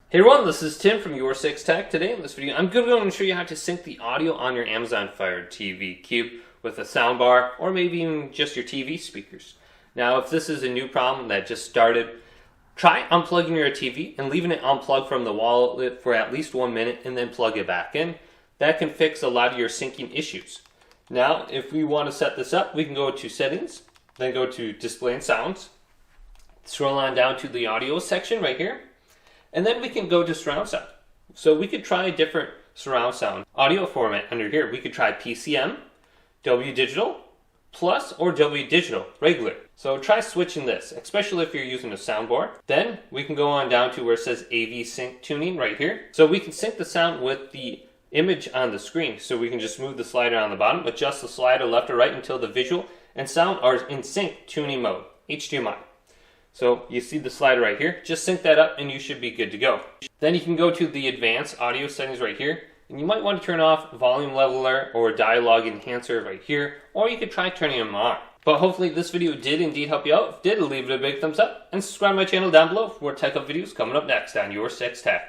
Hey everyone, this is Tim from YourSixTech. Today in this video, I'm going to show you how to sync the audio on your Amazon Fire TV Cube with a soundbar or maybe even just your TV speakers. Now, if this is a new problem that just started, try unplugging your TV and leaving it unplugged from the wall for at least 1 minute and then plug it back in. That can fix a lot of your syncing issues. Now, if we want to set this up, we can go to Settings, then go to Display and Sounds, scroll on down to the Audio section right here. And then we can go to surround sound. So we could try a different surround sound audio format under here. We could try PCM, W Digital, Plus, or W Digital, regular. So try switching this, especially if you're using a soundbar. Then we can go on down to where it says AV Sync Tuning right here. So we can sync the sound with the image on the screen. So we can just move the slider on the bottom, adjust the slider left or right until the visual and sound are in sync tuning mode, HDMI. So you see the slider right here, just sync that up and you should be good to go. Then you can go to the advanced audio settings right here, and you might want to turn off volume leveler or dialogue enhancer right here, or you could try turning them on. But hopefully this video did indeed help you out. If it did, leave it a big thumbs up and subscribe to my channel down below for more tech up videos coming up next on YourSixTech.